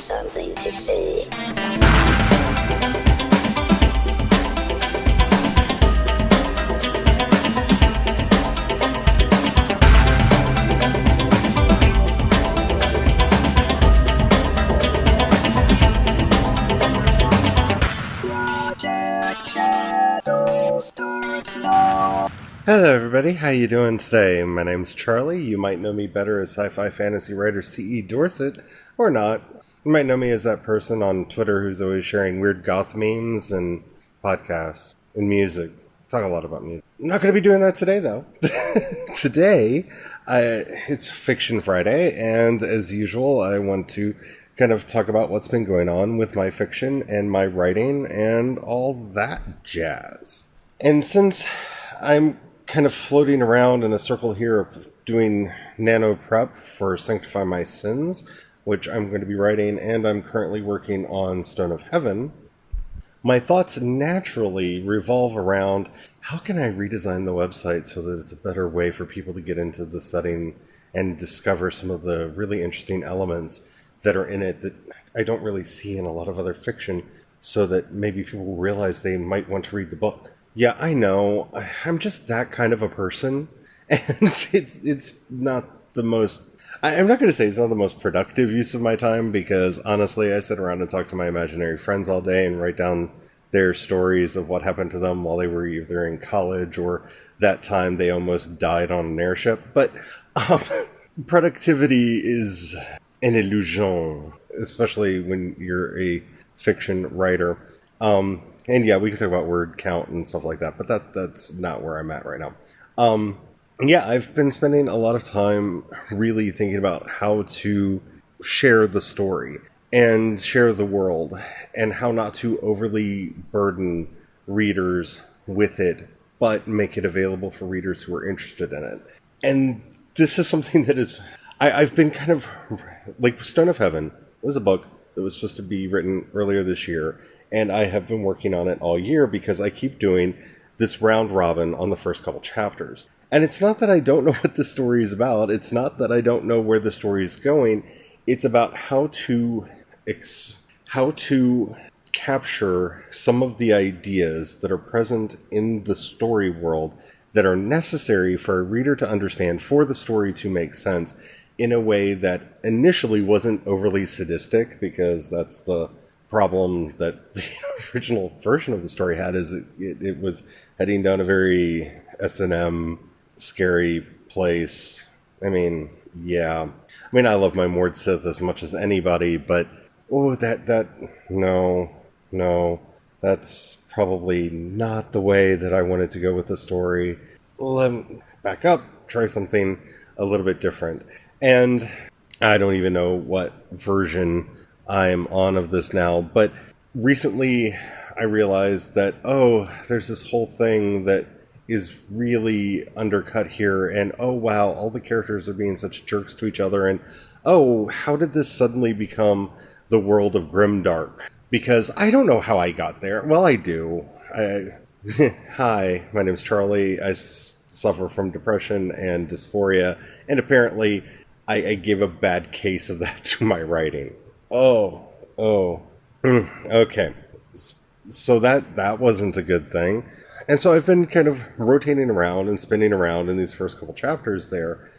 something to say. Hello everybody, how you doing today? My name's Charlie. You might know me better as sci-fi fantasy writer C.E. Dorset, or not. You might know me as that person on Twitter who's always sharing weird goth memes and podcasts and music. Talk a lot about music. I'm not going to be doing that today though. Today, it's Fiction Friday, and as usual, I want to kind of talk about what's been going on with my fiction and my writing and all that jazz. And since I'm kind of floating around in a circle here of doing nano prep for Sanctify My Sins, which I'm going to be writing, and I'm currently working on Stone of Heaven, my thoughts naturally revolve around how can I redesign the website so that it's a better way for people to get into the setting and discover some of the really interesting elements that are in it that I don't really see in a lot of other fiction, so that maybe people realize they might want to read the book. Yeah, I know. I'm just that kind of a person, and it's not the most... I'm not going to say it's not the most productive use of my time, because honestly, I sit around and talk to my imaginary friends all day and write down their stories of what happened to them while they were either in college or that time they almost died on an airship. But productivity is an illusion, especially when you're a fiction writer. And yeah, we can talk about word count and stuff like that, but that's not where I'm at right now. Yeah, I've been spending a lot of time really thinking about how to share the story and share the world, and how not to overly burden readers with it, but make it available for readers who are interested in it. And this is something that is... I've been kind of... Like, Stone of Heaven was a book that was supposed to be written earlier this year, and I have been working on it all year because I keep doing this round robin on the first couple chapters. And it's not that I don't know what the story is about. It's not that I don't know where the story is going. It's about how to capture some of the ideas that are present in the story world that are necessary for a reader to understand, for the story to make sense, in a way that initially wasn't overly sadistic, because that's the problem that the original version of the story had, is it was heading down a very S&M scary place. I mean, yeah. I mean, I love my Mord Sith as much as anybody, but no, that's probably not the way that I wanted to go with the story. Let me back up, try something a little bit different. And I don't even know what version I'm on of this now, but recently I realized that, there's this whole thing that is really undercut here, and wow, all the characters are being such jerks to each other, and how did this suddenly become the world of Grimdark? Because I don't know how I got there. Well, I do. Hi, my name's Charlie. I suffer from depression and dysphoria, and apparently I gave a bad case of that to my writing. Okay. So that wasn't a good thing. And so I've been kind of rotating around and spinning around in these first couple chapters there,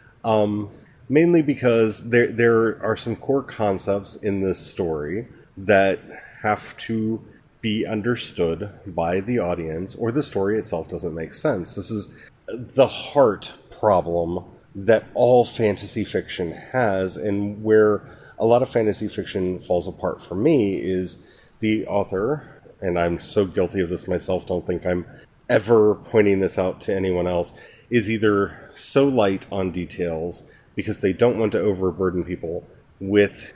mainly because there are some core concepts in this story that have to be understood by the audience, or the story itself doesn't make sense. This is the heart problem that all fantasy fiction has, and where a lot of fantasy fiction falls apart for me is the author, and I'm so guilty of this myself, don't think I'm ever pointing this out to anyone else, is either so light on details because they don't want to overburden people with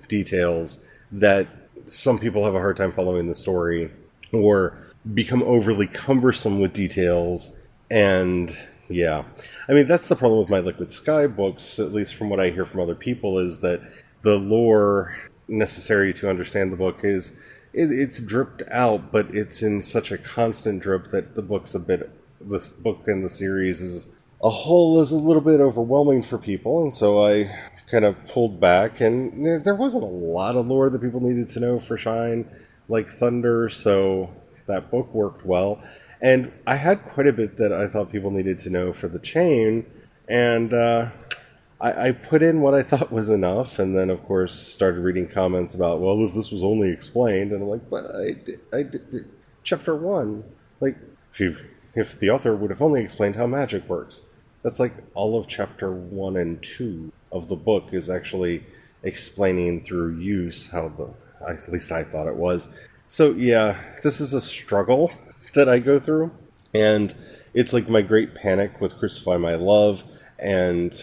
details that some people have a hard time following the story, or become overly cumbersome with details. And yeah, I mean, that's the problem with my Liquid Sky books, at least from what I hear from other people, is that the lore necessary to understand the book it's dripped out, but it's in such a constant drip that this book and the series as a whole is a little bit overwhelming for people. And so I kind of pulled back, and there wasn't a lot of lore that people needed to know for Shine like Thunder, so that book worked well. And I had quite a bit that I thought people needed to know for the chain, and I put in what I thought was enough, and then of course started reading comments about, well, if this was only explained, and I'm like, but I did chapter 1. Like, if the author would have only explained how magic works, that's like all of chapter 1 and 2 of the book is actually explaining through use how at least I thought it was. So yeah, this is a struggle that I go through, and it's like my great panic with Crucify My Love, and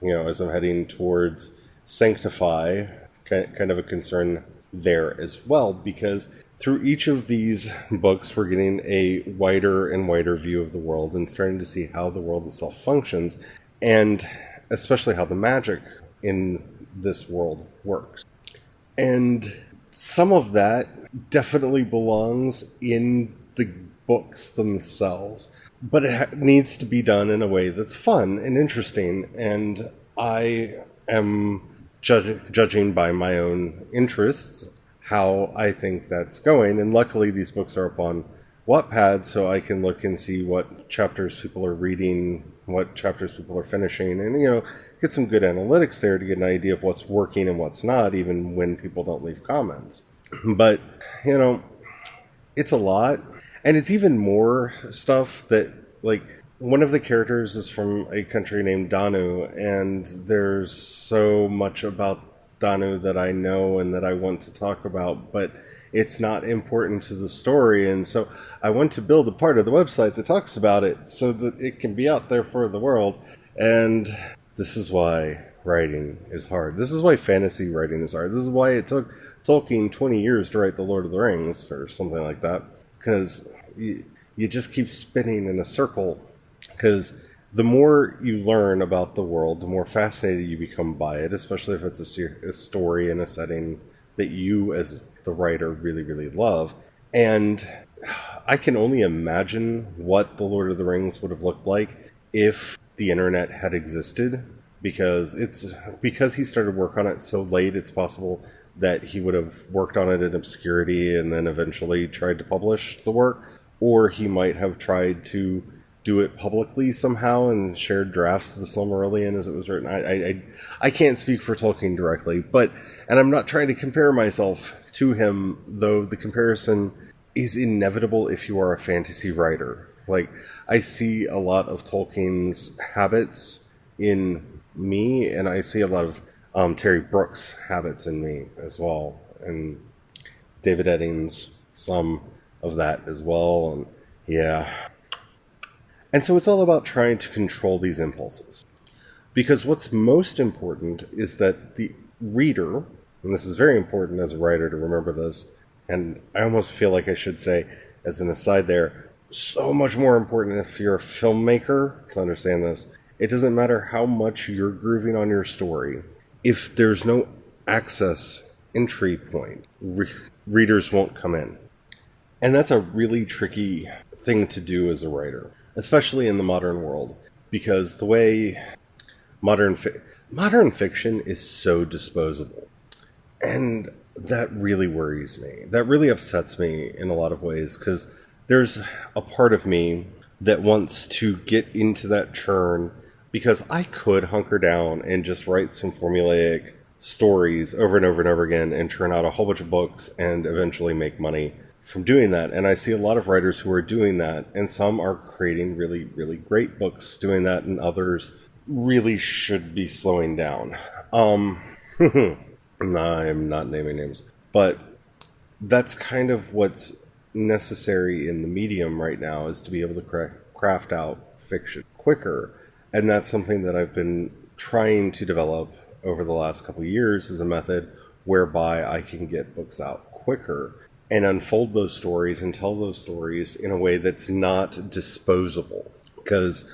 as I'm heading towards Sanctify, kind of a concern there as well, because through each of these books we're getting a wider and wider view of the world and starting to see how the world itself functions, and especially how the magic in this world works. And some of that definitely belongs in the books themselves, but it needs to be done in a way that's fun and interesting, and I am judging by my own interests how I think that's going, and luckily these books are up on Wattpad, so I can look and see what chapters people are reading, what chapters people are finishing, and get some good analytics there to get an idea of what's working and what's not, even when people don't leave comments. But it's a lot, and it's even more stuff that, like, one of the characters is from a country named Danu, and there's so much about Danu that I know and that I want to talk about, but it's not important to the story, and so I want to build a part of the website that talks about it so that it can be out there for the world. And this is why writing is hard. This is why fantasy writing is hard. This is why it took Tolkien 20 years to write The Lord of the Rings or something like that, because you just keep spinning in a circle, because the more you learn about the world, the more fascinated you become by it, especially if it's a story in a setting that you as the writer really, really love. And I can only imagine what The Lord of the Rings would have looked like if the internet had existed, because he started work on it so late, it's possible that he would have worked on it in obscurity and then eventually tried to publish the work, or he might have tried to do it publicly somehow and shared drafts of the Silmarillion as it was written. I can't speak for Tolkien directly, and I'm not trying to compare myself to him, though the comparison is inevitable if you are a fantasy writer. Like, I see a lot of Tolkien's habits in me, and I see a lot of Terry Brooks' habits in me as well, and David Eddings, some of that as well, and yeah. And so it's all about trying to control these impulses. Because what's most important is that the reader, and this is very important as a writer to remember this, and I almost feel like I should say, as an aside there, so much more important if you're a filmmaker to understand this. It doesn't matter how much you're grooving on your story. If there's no access entry point, readers won't come in. And that's a really tricky thing to do as a writer, especially in the modern world, because the way modern fiction is so disposable. And that really worries me. That really upsets me in a lot of ways, because there's a part of me that wants to get into that churn, because I could hunker down and just write some formulaic stories over and over and over again and churn out a whole bunch of books and eventually make money from doing that. And I see a lot of writers who are doing that, and some are creating really, really great books doing that, and others really should be slowing down. I'm not naming names, but that's kind of what's necessary in the medium right now, is to be able to craft out fiction quicker. And that's something that I've been trying to develop over the last couple of years, as a method whereby I can get books out quicker and unfold those stories and tell those stories in a way that's not disposable. Because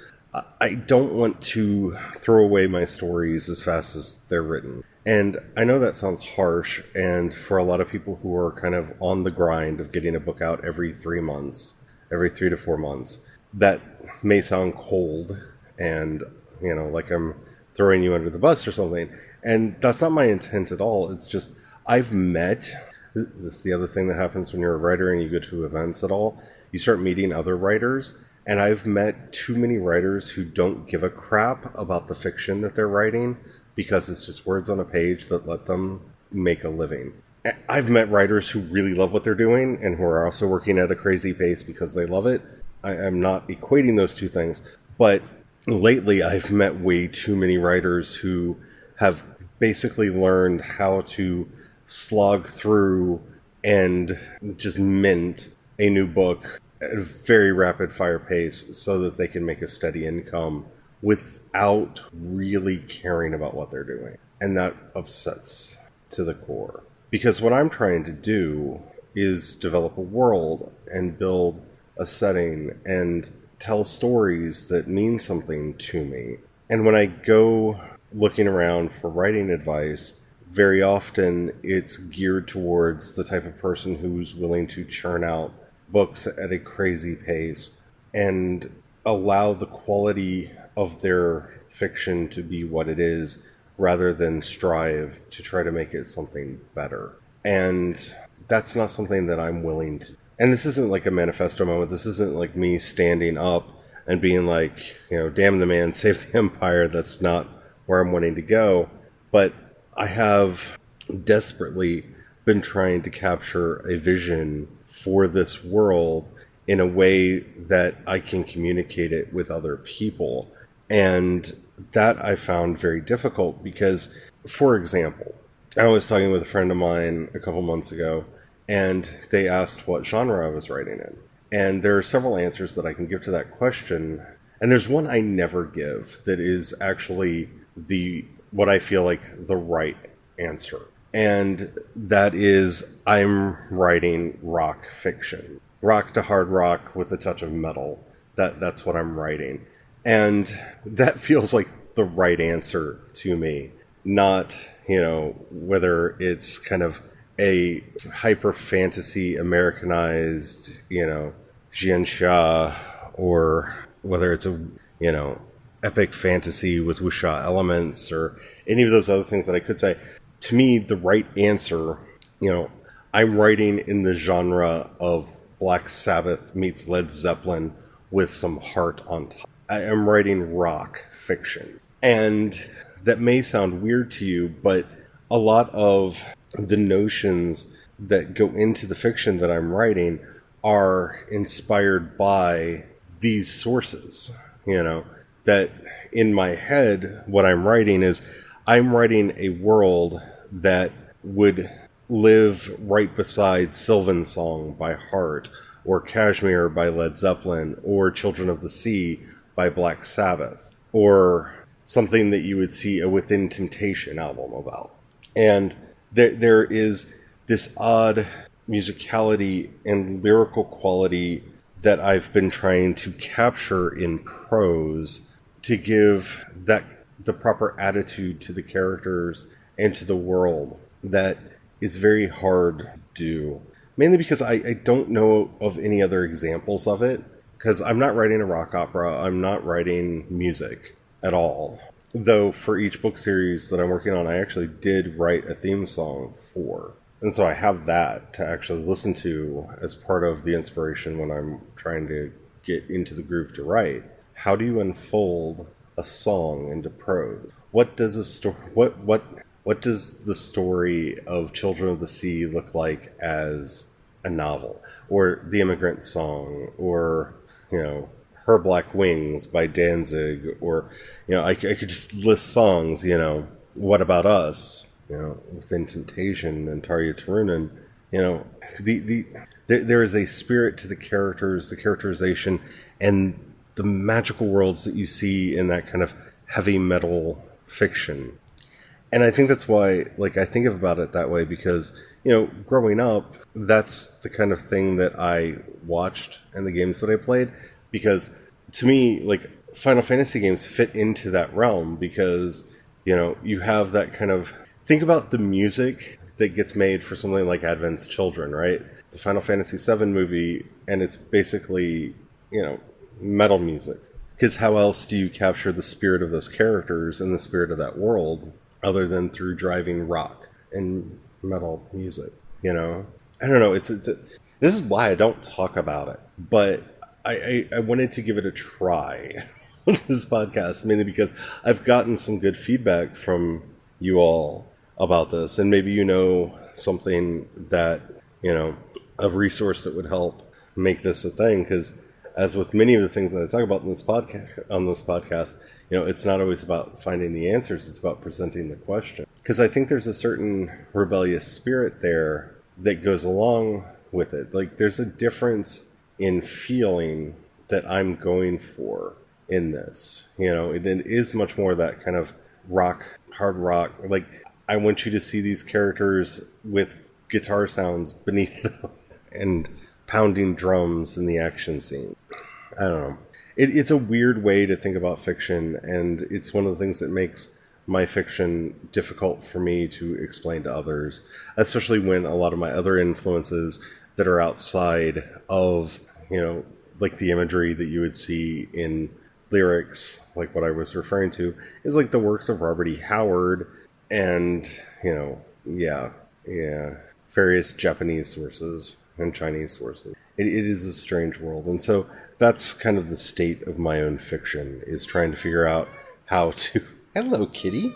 I don't want to throw away my stories as fast as they're written. And I know that sounds harsh, and for a lot of people who are kind of on the grind of getting a book out every 3 months, every 3 to 4 months, that may sound cold and, like I'm throwing you under the bus or something. And that's not my intent at all. It's just, I've met, this is the other thing that happens when you're a writer and you go to events at all. You start meeting other writers, and I've met too many writers who don't give a crap about the fiction that they're writing because it's just words on a page that let them make a living. I've met writers who really love what they're doing and who are also working at a crazy pace because they love it. I'm not equating those two things, but lately I've met way too many writers who have basically learned how to slog through and just mint a new book at a very rapid fire pace so that they can make a steady income without really caring about what they're doing. And that upsets to the core. Because what I'm trying to do is develop a world and build a setting and tell stories that mean something to me. And when I go looking around for writing advice, very often it's geared towards the type of person who's willing to churn out books at a crazy pace and allow the quality of their fiction to be what it is rather than strive to try to make it something better. And that's not something that I'm willing to. And this isn't like a manifesto moment. This isn't like me standing up and being like, damn the man, save the empire. That's not where I'm wanting to go. But I have desperately been trying to capture a vision for this world in a way that I can communicate it with other people. And that I found very difficult because, for example, I was talking with a friend of mine a couple months ago, and they asked what genre I was writing in. And there are several answers that I can give to that question. And there's one I never give that is actually what I feel like the right answer. And that is, I'm writing rock fiction. Rock to hard rock with a touch of metal. That's what I'm writing. And that feels like the right answer to me. Not, whether it's kind of a hyper fantasy Americanized, Jianxia, or whether it's a, epic fantasy with wuxia elements or any of those other things that I could say. To me, the right answer, I'm writing in the genre of Black Sabbath meets Led Zeppelin with some heart on top. I am writing rock fiction. And that may sound weird to you, but a lot of the notions that go into the fiction that I'm writing are inspired by these sources. That in my head, what I'm writing is I'm writing a world that would live right beside Sylvan Song by Heart, or Kashmir by Led Zeppelin, or Children of the Sea by Black Sabbath, or something that you would see a Within Temptation album about. And there is this odd musicality and lyrical quality that I've been trying to capture in prose to give the proper attitude to the characters and to the world that is very hard to do. Mainly because I don't know of any other examples of it, because I'm not writing a rock opera, I'm not writing music at all. Though for each book series that I'm working on, I actually did write a theme song for. And so I have that to actually listen to as part of the inspiration when I'm trying to get into the groove to write. How do you unfold a song into prose? What does what does the story of Children of the Sea look like as a novel? Or The Immigrant Song, or Her Black Wings by Danzig, or I could just list songs. What About Us? Within Temptation and Tarja Turunen. There is a spirit to the characters, the characterization, and the magical worlds that you see in that kind of heavy metal fiction. And I think that's why, I think about it that way because, growing up, that's the kind of thing that I watched and the games that I played. Because to me, Final Fantasy games fit into that realm because, you have that kind of... Think about the music that gets made for something like Advent's Children, right? It's a Final Fantasy VII movie, and it's basically, metal music. Because how else do you capture the spirit of those characters and the spirit of that world other than through driving rock and metal music? You know, I don't know. This is why I don't talk about it, but I wanted to give it a try on this podcast, mainly because I've gotten some good feedback from you all about this, and maybe you know something that, you know, a resource that would help make this a thing. Because as with many of the things that I talk about in this podcast, you know, it's not always about finding the answers; it's about presenting the question. Because I think there's a certain rebellious spirit there that goes along with it. Like, there's a difference in feeling that I'm going for in this. You know, it is much more that kind of rock, hard rock. Like, I want you to see these characters with guitar sounds beneath them and pounding drums in the action scene. I don't know. It's a weird way to think about fiction, and it's one of the things that makes my fiction difficult for me to explain to others, especially when a lot of my other influences that are outside of, you know, like the imagery that you would see in lyrics, like what I was referring to, is like the works of Robert E. Howard and, you know, various Japanese sources and Chinese sources. It is a strange world. And so that's kind of the state of my own fiction, is trying to figure out how to... Hello, kitty.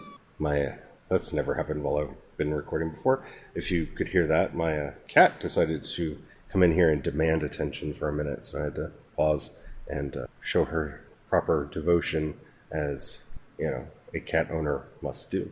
That's never happened while I've been recording before. If you could hear that, my cat decided to come in here and demand attention for a minute, so I had to pause and show her proper devotion, as, you know, a cat owner must do.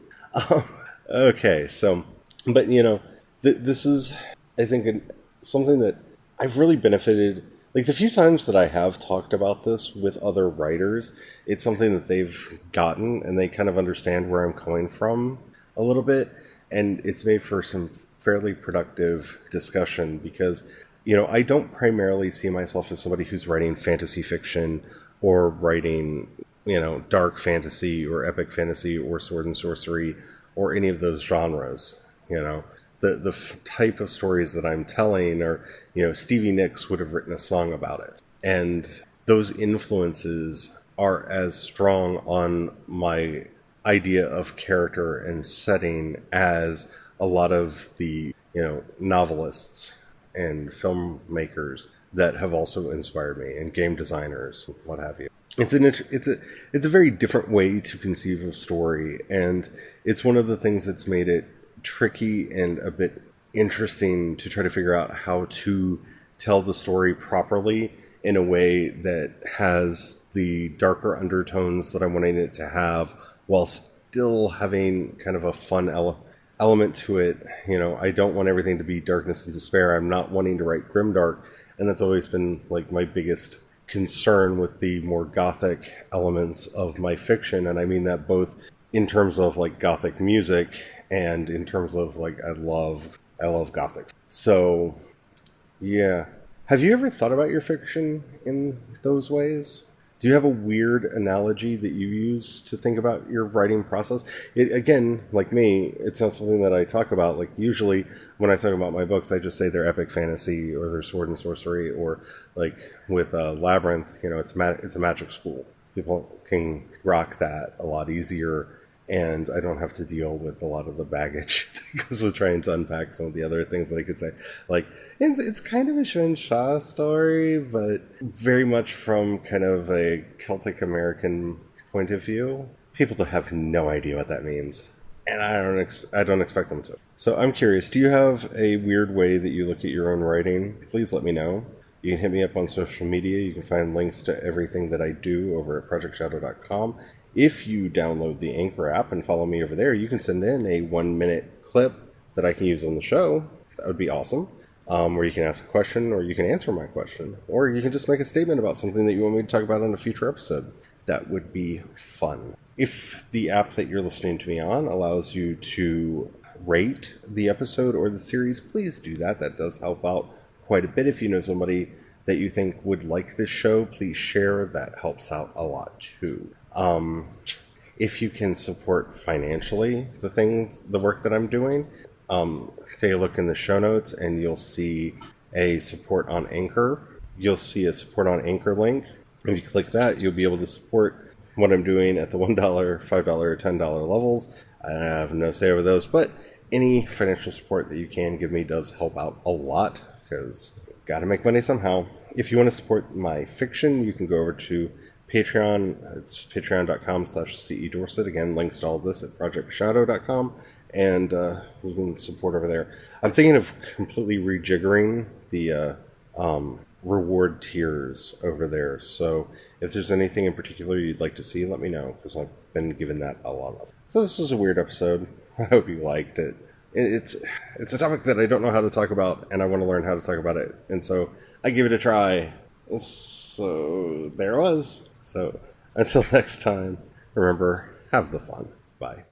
Okay, so, but, you know, this is, I think, something that I've really benefited. Like, the few times that I have talked about this with other writers, it's something that they've gotten, and they kind of understand where I'm coming from a little bit, and it's made for some fairly productive discussion, because, you know, I don't primarily see myself as somebody who's writing fantasy fiction or writing, you know, dark fantasy or epic fantasy or sword and sorcery or any of those genres. You know, the type of stories that I'm telling, or, you know, Stevie Nicks would have written a song about it. And those influences are as strong on my idea of character and setting as a lot of the, you know, novelists and filmmakers that have also inspired me, and game designers, what have you. It's a very different way to conceive of story, and it's one of the things that's made it tricky and a bit interesting to try to figure out how to tell the story properly in a way that has the darker undertones that I'm wanting it to have, while still having kind of a fun element to it. You know, I don't want everything to be darkness and despair. I'm not wanting to write grimdark, and that's always been like my biggest concern with the more gothic elements of my fiction. And I mean that both in terms of like gothic music and in terms of like I love gothic. So yeah. Have you ever thought about your fiction in those ways? Do you have a weird analogy that you use to think about your writing process? It, again, like me, it's not something that I talk about. Like, usually when I talk about my books, I just say they're epic fantasy or they're sword and sorcery, or like with Labyrinth, you know, it's a magic school. People can rock that a lot easier, and I don't have to deal with a lot of the baggage that goes with trying to unpack some of the other things that I could say. Like, it's kind of a Xuan Sha story, but very much from kind of a Celtic American point of view. People have no idea what that means, and I don't expect them to. So I'm curious, do you have a weird way that you look at your own writing? Please let me know. You can hit me up on social media. You can find links to everything that I do over at projectshadow.com. If you download the Anchor app and follow me over there, you can send in a 1-minute clip that I can use on the show. That would be awesome. Where you can ask a question, or you can answer my question, or you can just make a statement about something that you want me to talk about on a future episode. That would be fun. If the app that you're listening to me on allows you to rate the episode or the series, please do that. That does help out quite a bit. If you know somebody that you think would like this show, please share. That helps out a lot too. If you can support financially the work that I'm doing, take a look in the show notes and you'll see a support on Anchor. You'll see a support on Anchor link. If you click that, you'll be able to support what I'm doing at the $1, $5, or $10 levels. I have no say over those, but any financial support that you can give me does help out a lot, because got to make money somehow. If you want to support my fiction, you can go over to Patreon. It's patreon.com/CE Dorset. Again, links to all of this at projectshadow.com, and you can support over there. I'm thinking of completely rejiggering the reward tiers over there. So if there's anything in particular you'd like to see, let me know, because I've been given that a lot of. So this was a weird episode. I hope you liked it. It's a topic that I don't know how to talk about, and I want to learn how to talk about it. And so I give it a try. So there it was. So until next time, remember, have the fun. Bye.